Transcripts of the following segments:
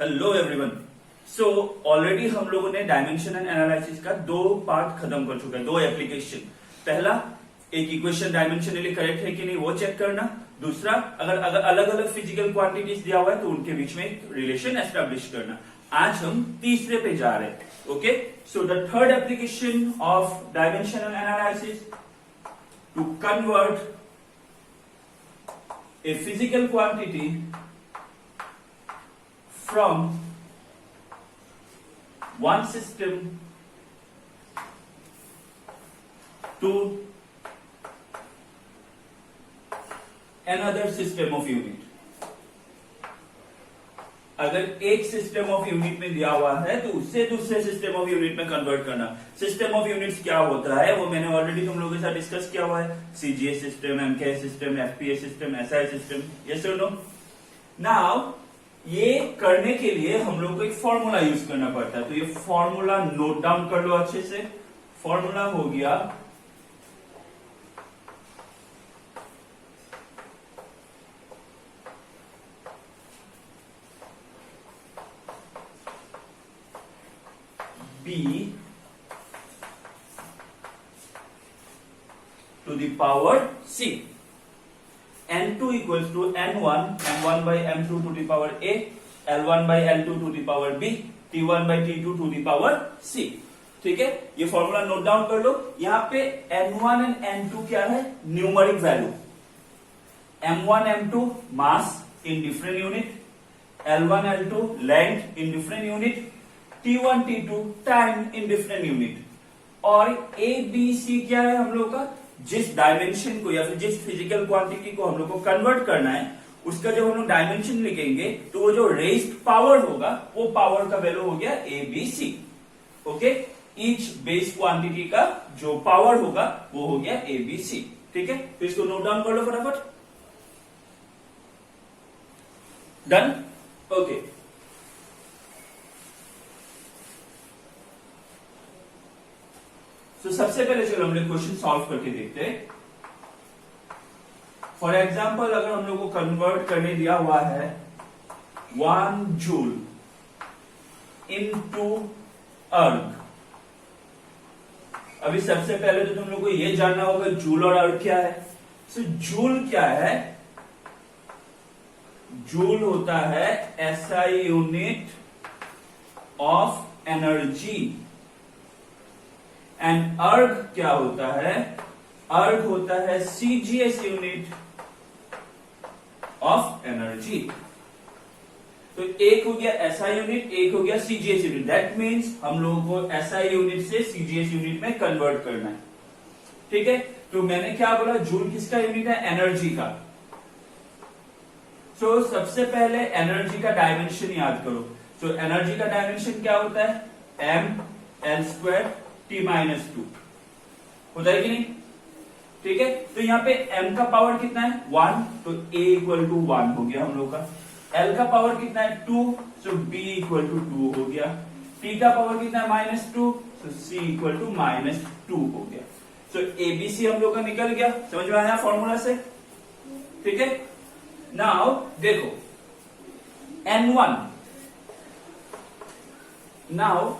Hello everyone. So already हम लोगों ने डायमेंशन एंड एनालिसिस का 2 पार्ट खत्म कर चुका है, 2 एप्लीकेशन। पहला, एक इक्वेशन डायमेंशनली करेक्ट है कि नहीं वो चेक करना। दूसरा, अगर अलग अलग फिजिकल क्वांटिटीज दिया हुआ है तो उनके बीच में एक रिलेशन एस्टेब्लिश करना। आज हम तीसरे पे जा रहे हैं। Okay, so the third application of dimension and analysis to convert a physical quantity from one system to another system of unit। अगर एक सिस्टम ऑफ यूनिट में दिया हुआ है तो उससे दूसरे सिस्टम ऑफ यूनिट में कन्वर्ट करना। सिस्टम ऑफ यूनिट्स क्या होता है वो मैंने ऑलरेडी तुम लोगों के साथ डिस्कस किया हुआ है। CGS system, MKS system, FPS system, SI system. Yes और नो? नाउ ये करने के लिए हम लोग को एक फॉर्मूला यूज करना पड़ता है, तो ये फॉर्मूला नोट डाउन कर लो अच्छे से। फॉर्मूला हो गया B to the power C, N2 equals to N1, M1 by M2 to the power A, L1 by L2 to the power B, T1 by T2 to the power C। ठीक है, ये formula note down कर लो। यहां पे N1 and N2 क्या है? Numeric value. M1 M2 mass in different unit, L1 L2 length in different unit, T1 T2 time in different unit. और A B C क्या है हम लोग का? जिस डायमेंशन को या फिर जिस फिजिकल क्वांटिटी को हम लोग को कन्वर्ट करना है उसका जब हम लोग डायमेंशन लिखेंगे तो वो जो रेज्ड पावर होगा वो पावर का वैल्यू हो गया A B C। Okay, each base quantity का जो पावर होगा वो हो गया A B C। ठीक है, तो इसको नोट डाउन कर लो फटाफट। डन? ओके, तो सबसे पहले चलो हम लोग क्वेश्चन सॉल्व करके देखते हैं। फॉर एग्जाम्पल, अगर हम लोग को कन्वर्ट करने दिया हुआ है 1 जूल इनटू अर्ग। अभी सबसे पहले तो तुम लोग को यह जानना होगा जूल और अर्ग क्या है। सो जूल क्या है? जूल होता है SI unit of energy. And अर्ग क्या होता है? अर्ग होता है सीजीएस यूनिट ऑफ एनर्जी। तो एक हो गया एसआई यूनिट, एक हो गया सीजीएस यूनिट। दैट मीन्स हम लोगों को एसआई यूनिट से सीजीएस यूनिट में कन्वर्ट करना है। ठीक है, तो मैंने क्या बोला? जूल किसका यूनिट है? एनर्जी का। तो सबसे पहले एनर्जी का डायमेंशन याद करो। तो एनर्जी का डायमेंशन क्या होता है? एम एल स्क्वायर T-2 होता है कि नहीं? ठीक है, तो यहाँ पे m का पावर कितना है? 1, तो A इक्वल टू 1 हो गया हम लोग का। L का पावर कितना है? 2, तो B इक्वल टू 2 हो गया। T का पावर कितना है? -2, तो C इक्वल टू -2 हो गया। तो ABC हम लोग का निकल गया। समझ में आया फॉर्मूला से? ठीक है, नाउ देखो N1, now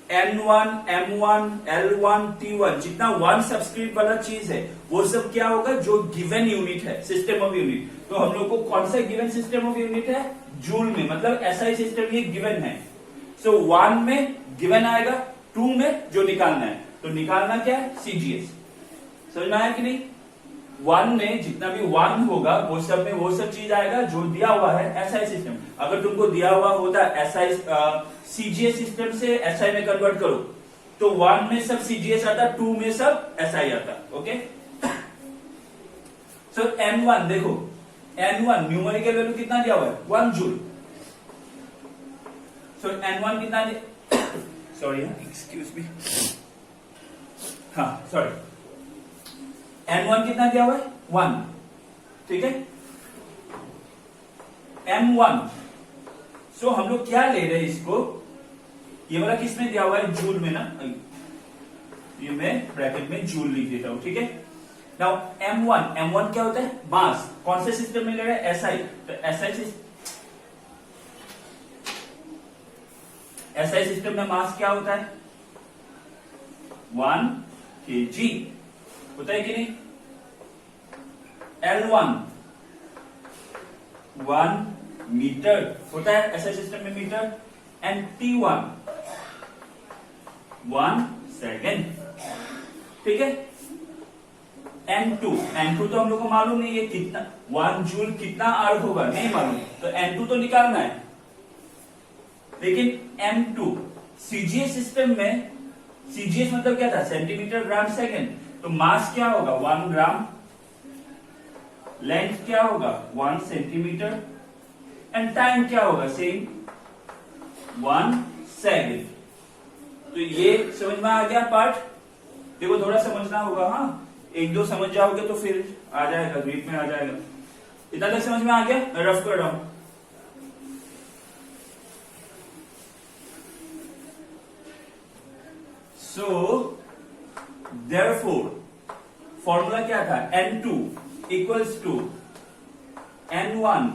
N1, M1, L1, T1 जितना 1 सबस्क्रिप्ट वाला चीज है वो सब क्या होगा? जो गिवन यूनिट है, सिस्टम ऑफ यूनिट। तो हम लोग को कौन सा गिवन सिस्टम ऑफ यूनिट है? जूल में, मतलब एसआई सिस्टम ये गिवन है। सो 1 में गिवन आएगा, 2 में जो निकालना है, तो निकालना क्या है? सीजीएस। समझ में आया कि नहीं? 1 में जितना भी 1 होगा वो सब में वो सब चीज आएगा जो दिया हुआ है एसआई सिस्टम। अगर तुमको दिया हुआ होता एसआई सीजीएस सिस्टम से एसआई में कन्वर्ट करो तो 1 में सब सीजीएस आता, 2 में सब एसआई आता। ओके, सो N1 देखो, N1 न्यूमेरिकल वैल्यू कितना दिया हुआ है? 1 जूल। सो N1 कितना सॉरी एक्सक्यूज मी, हाँ सॉरी, N1 कितना दिया हुआ है? 1। ठीक है, M1, सो हम लोग क्या ले रहे हैं इसको? ये वाला किस में दिया हुआ है? जूल में ना। ये मैं ब्रैकेट में जूल लिख देता हूं। ठीक है, नाउ M1 क्या होता है? मास। कौन से सिस्टम में ले रहे हैं? एसआई। तो एसआई एसआई सिस्टम में मास क्या होता है? 1 kg होता है कि नहीं? L1 1 मीटर होता है एसआई सिस्टम में मीटर, एंड T1 1 सेकेंड, ठीक है। N2 तो हम लोग को मालूम नहीं है कितना 1 जूल कितना अर्थ होगा, नहीं मालूम, तो N2 तो निकालना है। लेकिन M2 सीजीएस सिस्टम में, सीजीएस मतलब क्या था? सेंटीमीटर ग्राम सेकेंड, तो मास क्या होगा? 1 ग्राम, लेंथ क्या होगा? 1 सेंटीमीटर, एंड टाइम क्या होगा? Same 1 second. तो ये समझ में आ गया पार्ट? देखो थोड़ा समझना होगा, हाँ, एक दो समझ जाओगे तो फिर आ जाएगा, ग्रिप में आ जाएगा। इतना तक समझ में आ गया? मैं रफ कर रहा हूं। सो देयरफॉर फॉर्मूला क्या था? N2 equals to N1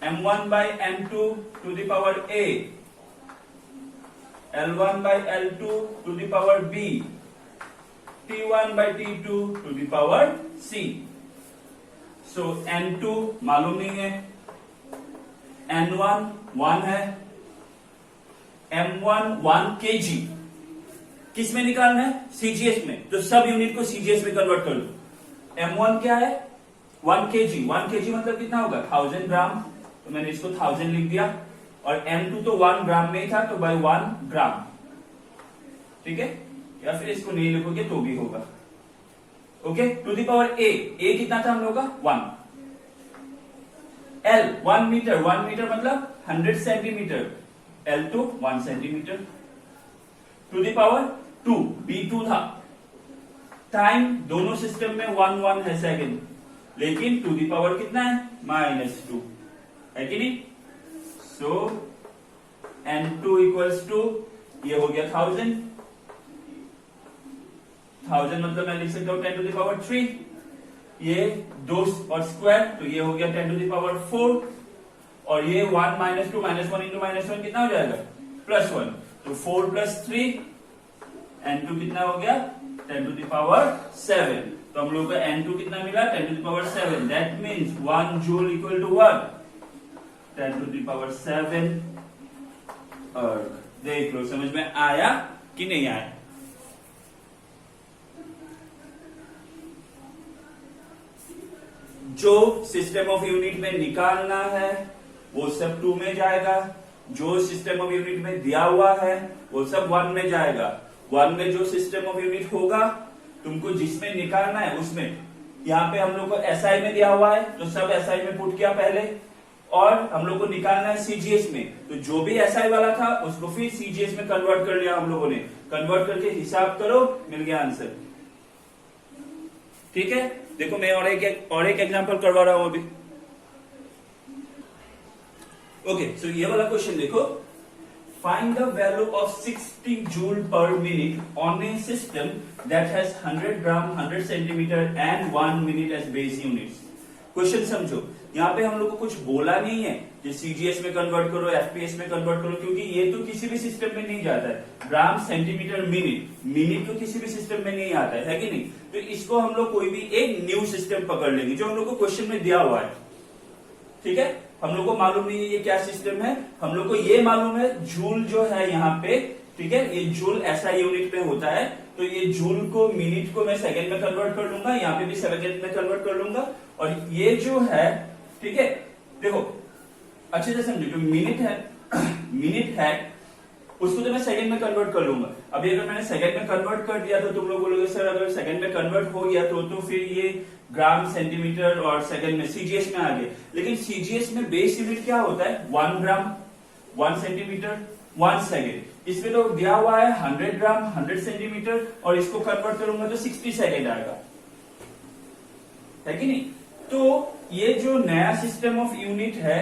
M1 by M2 to the power A, L1 by L2 to the power B, T1 by T2 to the power C. So N2 मालूम नहीं है, N1 1 है, M1 1 kg, किस में निकालना है? सीजीएस में, तो सब यूनिट को सीजीएस में कन्वर्ट कर लो। M1 क्या है? 1 kg, 1 kg मतलब कितना होगा? 1000 ग्राम, तो मैंने इसको 1000 लिख दिया, और M2 तो 1 ग्राम में ही था, तो बाय 1 ग्राम, ठीक है। या फिर इसको नहीं लिखोगे तो भी होगा, ओके। टू दी पावर ए कितना था हम लोग का? 1। L 1 मीटर, 1 मीटर मतलब 100 centimetre, L2 1 centimetre. To the power 2, B2 था। टाइम दोनों सिस्टम में 1 1 है सेकेंड, लेकिन टू दी पावर कितना है? -2, है कि नहीं? सो N2 इक्वल्स टू, ये हो गया 1000 मतलब मैं लिख सकता हूं 10 टू द पावर 3, ये 2 और स्क्वायर, तो ये हो गया 10 टू द पावर 4, और ये 1 -2 -1 इंटू -1 कितना हो जाएगा? +1, तो 4 + 3, N2 कितना हो गया? 10 टू द पावर 7। तो हम लोग को N2 कितना मिला? 10 to the power 7। That means 1 joule equal to 1 10 to the power 7 erg. देख लो समझ में आया कि नहीं आया? जो सिस्टम ऑफ यूनिट में निकालना है वो सब 2 में जाएगा, जो सिस्टम ऑफ यूनिट में दिया हुआ है वो सब 1 में जाएगा। 1 में जो सिस्टम ऑफ यूनिट होगा, तुमको जिसमें निकालना है उसमें, यहाँ पे हम लोग को एसआई में दिया हुआ है तो सब एसआई में पुट किया पहले, और हम लोग को निकालना है सीजीएस में, तो जो भी एसआई वाला था उसको फिर सीजीएस में कन्वर्ट कर लिया हम लोगों ने। कन्वर्ट करके हिसाब करो, मिल गया आंसर, ठीक है। देखो मैं और एक एग्जांपल करवा रहा हूं अभी। ओके, सो ये वाला क्वेश्चन देखो, find the value of 60 joule per minute on a system that has 100 gram 100 centimetre and 1 minute as base units. Question समझो, यहाँ पे हम लोग को कुछ बोला नहीं है कि सीजीएस में कन्वर्ट करो, एफपीएस में कन्वर्ट करो, क्योंकि ये तो किसी भी सिस्टम में नहीं जाता है। ग्राम सेंटीमीटर मिनट तो किसी भी सिस्टम में नहीं आता है कि नहीं? तो इसको हम लोग कोई भी एक न्यू सिस्टम पकड़ लेंगे जो हम लोग को क्वेश्चन में दिया हुआ है, ठीक है। हम लोग को मालूम नहीं है ये क्या सिस्टम है, हम लोग को ये मालूम है जूल जो है यहाँ पे, ठीक है, ये जूल एसआई यूनिट में होता है, तो ये जूल को मिनट को मैं सेकंड में कन्वर्ट कर लूंगा, यहाँ पे भी सेकंड में कन्वर्ट कर लूंगा, और ये जो है, ठीक है, देखो अच्छे से समझो, जो मिनट है उसको तो मैं सेकंड में कन्वर्ट कर लूंगा। अभी अगर मैंने सेकंड में कन्वर्ट कर दिया तो तुम लोग बोलोगे सर अगर सेकंड में कन्वर्ट हो गया तो फिर ये ग्राम सेंटीमीटर और सेकंड में सीजीएस में आ गए, लेकिन सीजीएस में बेस यूनिट क्या होता है? 1 ग्राम 1 सेंटीमीटर 1 सेकेंड। इसमें तो दिया हुआ है 100 ग्राम 100 सेंटीमीटर, और इसको कन्वर्ट करूंगा तो 60 सेकेंड आएगा, है कि नहीं? तो ये जो नया सिस्टम ऑफ यूनिट है,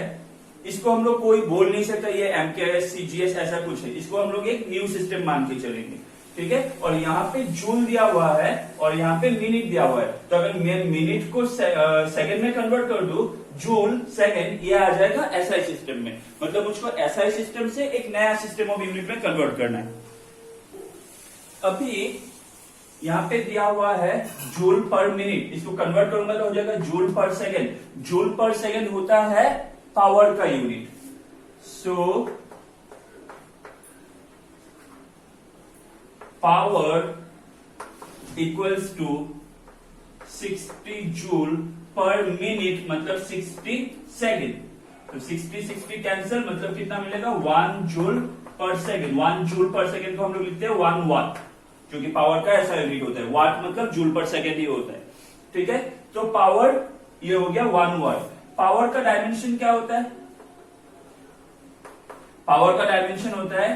इसको हम लोग कोई बोल नहीं सकता ये एमकेएस सीजीएस ऐसा कुछ है, इसको हम लोग एक न्यू सिस्टम मान के चलेंगे, ठीक है। और यहाँ पे जूल दिया हुआ है और यहाँ पे मिनट दिया हुआ है, तो अगर मैं मिनट को सेकंड में कन्वर्ट कर दूं जूल सेकेंड ये आ जाएगा एसआई सिस्टम में, मतलब मुझको एसआई सिस्टम से एक नया सिस्टम ऑफ यूनिट में कन्वर्ट करना है। अभी यहां पे दिया हुआ है जूल पर मिनट, इसको कन्वर्ट करूंगा तो हो जाएगा जूल पर सेकेंड। जूल पर सेकेंड होता है पावर का unit. So power equals to 60 joule per minute, मतलब 60 सेकेंड। तो 60 कैंसिल, मतलब कितना मिलेगा 1 जूल पर सेकेंड। 1 जूल पर सेकेंड को हम लोग लिखते हैं 1 वाट, जो कि पावर का ऐसा यूनिट होता है। वाट मतलब जूल पर सेकेंड ही होता है, ठीक है। तो पावर ये हो गया 1 वाट। पावर का डायमेंशन क्या होता है? पावर का डायमेंशन होता है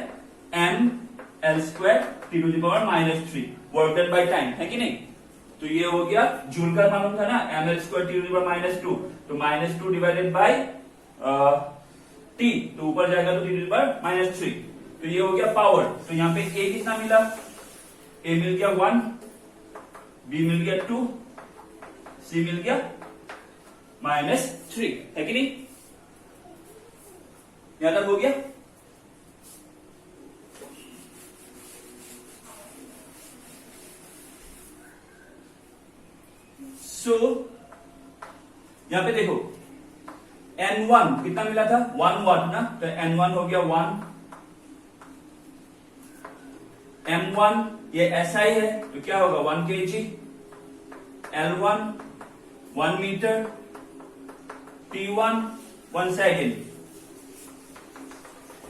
m l square t to the power -3 work done by time, है कि नहीं? तो ये हो गया, जूल का मालूम था ना, M L square T to the power -2, तो -2 डिवाइडेड बाय टी, तो ऊपर जाएगा तो टी टू द पावर -3। तो ये हो गया पावर। तो यहाँ पे ए कितना मिला? ए मिल गया 1, बी मिल गया 2, सी मिल गया -3, है कि नहीं? यहां तक हो गया। सो यहां पे देखो N1 कितना मिला था? 1 वाट ना, तो N1 हो गया 1। M1 ये SI है तो क्या होगा 1 kg। L1 1 metre, T1 1 second.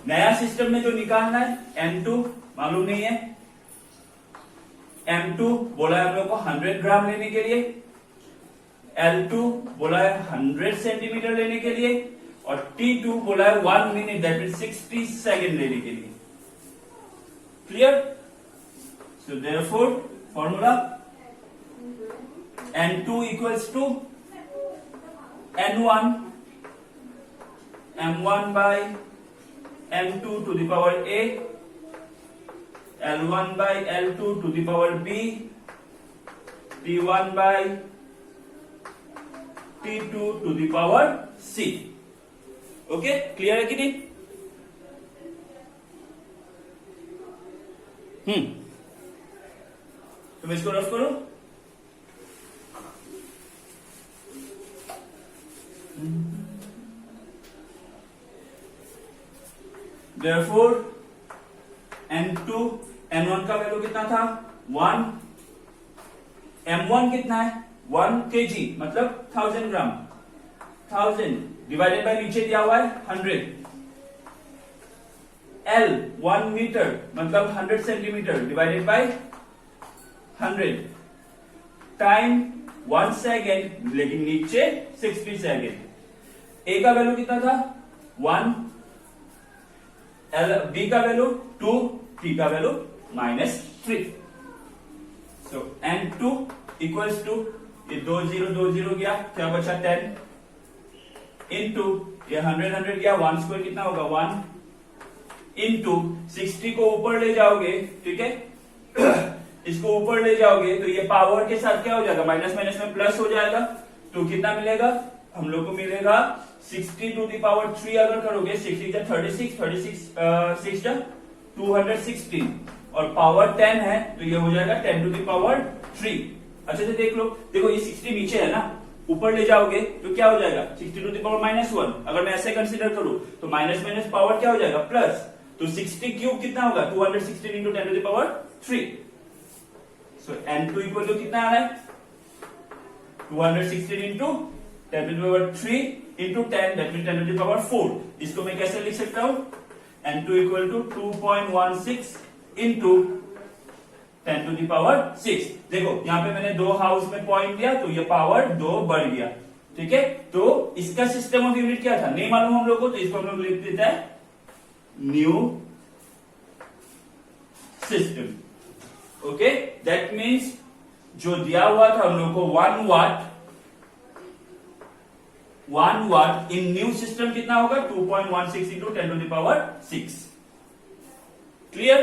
नया सिस्टम में जो निकालना है M2 मालूम नहीं है। M2 बोला है हम लोग को 100 ग्राम लेने के लिए, L2 बोला है 100 सेंटीमीटर लेने के लिए, और T2 बोला है 1 मिनट, दैट मीन 60 सेकेंड लेने के लिए। Clear? So therefore formula N2 equals to N1 M1 by M2 to the power A, L1 by L2 to the power B, T1 by T2 to the power C। Okay, clear है कि नहीं? तुम इसको rough करो। Therefore N2 N1 का value कितना था? 1। M1 कितना है? 1 kg मतलब 1000 ग्राम, 1000 डिवाइडेड बाय नीचे दिया हुआ है 100। L 1 मीटर मतलब 100 centimetre divided by 100 time 1 second, लेकिन नीचे 60 सेकेंड। ए का वैल्यू कितना था? 1, बी का वैल्यू 2, टी का value -3। So N2 equals to, ये 2 0 2 0 गया, क्या बचा 10 इंटू ये 100 गया, 1 स्क्वायर कितना होगा 1 इंटू 60 को ऊपर ले जाओगे, ठीक है इसको ऊपर ले जाओगे तो ये पावर के साथ क्या हो जाएगा, माइनस माइनस में प्लस हो जाएगा। तो कितना मिलेगा हम लोग को? मिलेगा 60 टू द पावर 3 अगर करोगे, 60 जा 36, 6 जा 216, और पावर 10 है तो ये हो जाएगा 10 टू द पावर 3। अच्छे से देख लो, देखो ये 60 नीचे है ना, ऊपर ले जाओगे तो क्या हो जाएगा 60 टू द पावर -1। अगर मैं ऐसे कंसीडर करूं तो माइनस माइनस पावर क्या हो जाएगा प्लस, तो 60 क्यूब कितना होगा 216 into 10 to the power 3। So N2 equal to कितना आ रहा है 216 into 10 to the power 3 into 10, that mean 10 to the power 4। इसको मैं कैसे लिख सकता हूं? N2 equal to 2.16 into 10 to the power 6। देखो यहां पे मैंने 2 हाउस में पॉइंट दिया तो ये पावर 2 बढ़ गया, ठीक है। तो इसका सिस्टम ऑफ यूनिट क्या था नहीं मालूम हम लोग को, तो इसको हम लोग लिख देता है new system. Okay, that means जो दिया हुआ था हम लोग को 1 वाट इन न्यू सिस्टम कितना होगा 2.16 into 10 to the power 6। Clear?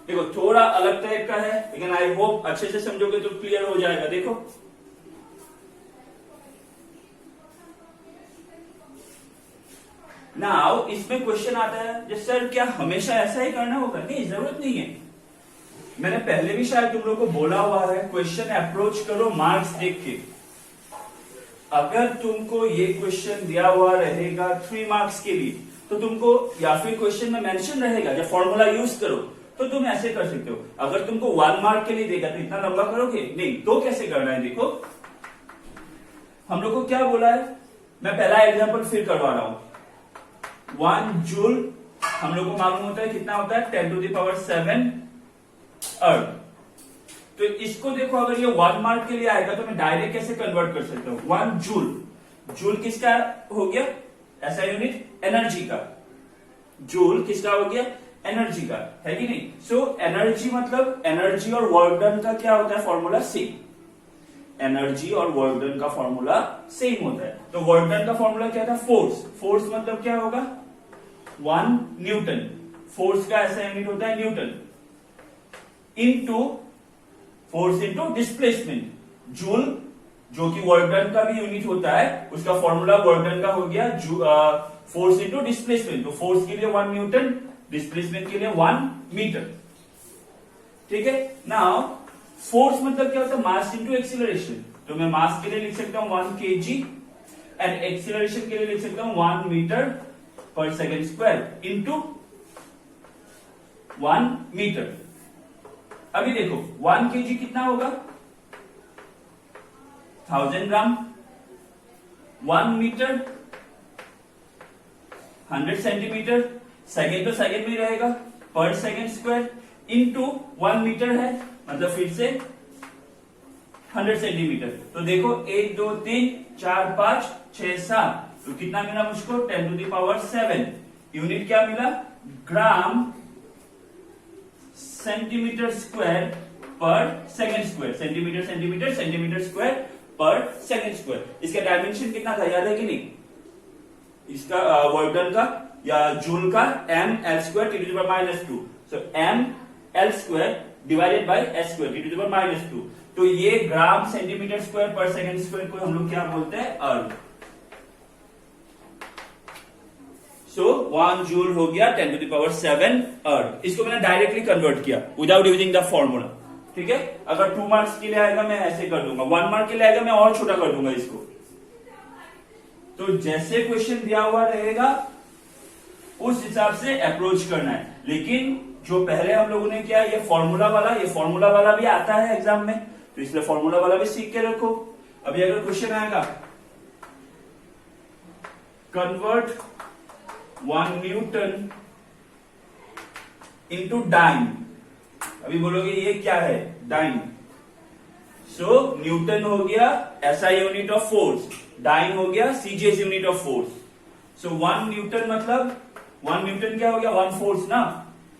देखो थोड़ा अलग टाइप का है, लेकिन आई होप अच्छे से समझोगे तो क्लियर हो जाएगा। देखो नाउ इसमें क्वेश्चन आता है कि सर क्या हमेशा ऐसा ही करना होगा? नहीं, जरूरत नहीं है। मैंने पहले भी शायद तुम लोग को बोला हुआ है, क्वेश्चन अप्रोच करो मार्क्स देख के। अगर तुमको ये क्वेश्चन दिया हुआ रहेगा 3 मार्क्स के लिए, तो तुमको या फिर क्वेश्चन में मेंशन रहेगा जब फॉर्मूला यूज करो, तो तुम ऐसे कर सकते हो। अगर तुमको 1 मार्क के लिए देगा तो इतना लंबा करोगे नहीं। तो कैसे करना है, देखो हम लोग को क्या बोला है, मैं पहला एग्जांपल फिर करवा रहा हूं। 1 जूल हम लोग को मालूम होता है कितना होता है, 10⁷ अर्थ। तो इसको देखो, अगर ये 1 मार्क के लिए आएगा तो मैं डायरेक्ट कैसे कन्वर्ट कर सकता हूं? 1 जूल, जूल किसका हो गया? ऐसा यूनिट एनर्जी का। जूल किसका हो गया? एनर्जी का, है कि नहीं? सो एनर्जी मतलब एनर्जी और वर्क डन का क्या होता है फॉर्मूला? सेम। एनर्जी और वर्क डन का फॉर्मूला सेम होता है। तो वर्क डन का फॉर्मूला क्या था? फोर्स। फोर्स मतलब क्या होगा? 1 न्यूटन। फोर्स का ऐसा यूनिट होता है Newton, into force into displacement. Joule जो कि वर्क डन का भी यूनिट होता है, उसका फॉर्मूला वर्क डन का हो गया फोर्स इनटू डिस्प्लेसमेंट। तो फोर्स के लिए 1 न्यूटन, डिस्प्लेसमेंट के लिए 1 मीटर। ठीक है। नाउ फोर्स मतलब क्या होता है? Mass into acceleration. तो मैं मास के लिए लिख सकता हूं 1 kg एंड एक्सीलरेशन के लिए लिख सकता हूं 1 मीटर पर सेकेंड स्क्वायर इनटू 1 मीटर। अभी देखो 1 kg कितना होगा? 1000 ग्राम। 1 मीटर 100 सेंटीमीटर। सेकेंड तो सेकेंड में रहेगा, पर सेकेंड स्क्वायर इनटू 1 मीटर है, मतलब फिर से 100 सेंटीमीटर। तो देखो 1 2 3 4 5 6 7, तो कितना मिला मुझको? 10⁷ यूनिट क्या मिला? ग्राम सेंटीमीटर स्क्वायर पर second square. Centimetre centimetre centimetre square पर सेकेंड स्क्वायर। इसका डायमेंशन कितना था, याद है कि नहीं? इसका वर्क डन का या जूल का ml² T⁻²। So ml² divided by s² T⁻²। तो ये ग्राम सेंटीमीटर स्क्वायर पर सेकेंड स्क्वायर को हम लोग क्या बोलते हैं? अर्थ। सो 1 जूल हो गया 10⁷ अर्थ। इसको मैंने डायरेक्टली कन्वर्ट किया विदाउट यूजिंग द फॉर्मूला। ठीक है। अगर 2 मार्क्स के लिए आएगा मैं ऐसे कर दूंगा, 1 मार्क के लिए आएगा मैं और छोटा कर दूंगा इसको। तो जैसे क्वेश्चन दिया हुआ रहेगा उस हिसाब से अप्रोच करना है। लेकिन जो पहले हम लोगों ने किया ये फॉर्मूला वाला भी आता है एग्जाम में, तो इसलिए फॉर्मूला वाला भी सीख के रखो। अभी अगर क्वेश्चन आएगा कन्वर्ट 1 न्यूटन इंटू डाइन, अभी बोलोगे ये क्या है? डाइन। सो न्यूटन हो गया SI unit of force, dyne हो गया CGS unit of force. So 1 newton मतलब 1 न्यूटन क्या हो गया? 1 फोर्स ना,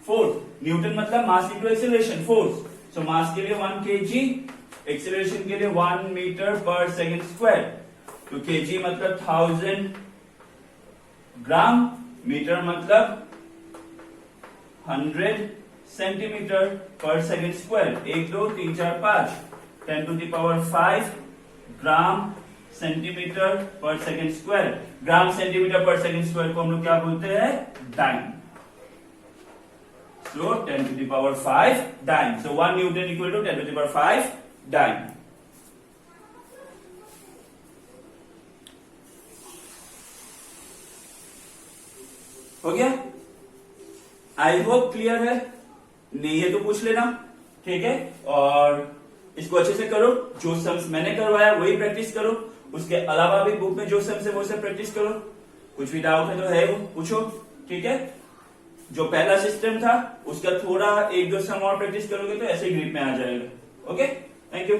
फोर्स। न्यूटन मतलब मास इंटू एक्सेलरेशन, फोर्स। सो मास के लिए 1 kg, एक्सेलरेशन के लिए 1 मीटर पर सेकेंड स्क्वायर। तो kg मतलब 1000 ग्राम, मीटर मतलब 100 सेंटीमीटर पर सेकेंड स्क्वायर। 1 2 3 4 5 10⁵ ग्राम सेंटीमीटर पर सेकेंड स्क्वायर। ग्राम सेंटीमीटर पर सेकेंड स्क्वायर को हम लोग क्या बोलते हैं? Dyne. So 10⁵ dyne. So 1 newton equal to 10⁵ dyne. हो गया? आई होप क्लियर है। नहीं है तो पूछ लेना। ठीक है। और इसको अच्छे से करो, जो सम्स मैंने करवाया वही प्रैक्टिस करो, उसके अलावा भी बुक में जो सम्स है वो सब प्रैक्टिस करो। कुछ भी डाउट है तो है वो पूछो। ठीक है। जो पहला सिस्टम था उसका थोड़ा 1 2 सम और प्रैक्टिस करोगे तो ऐसे ग्रिप में आ जाएगा। Okay, thank you.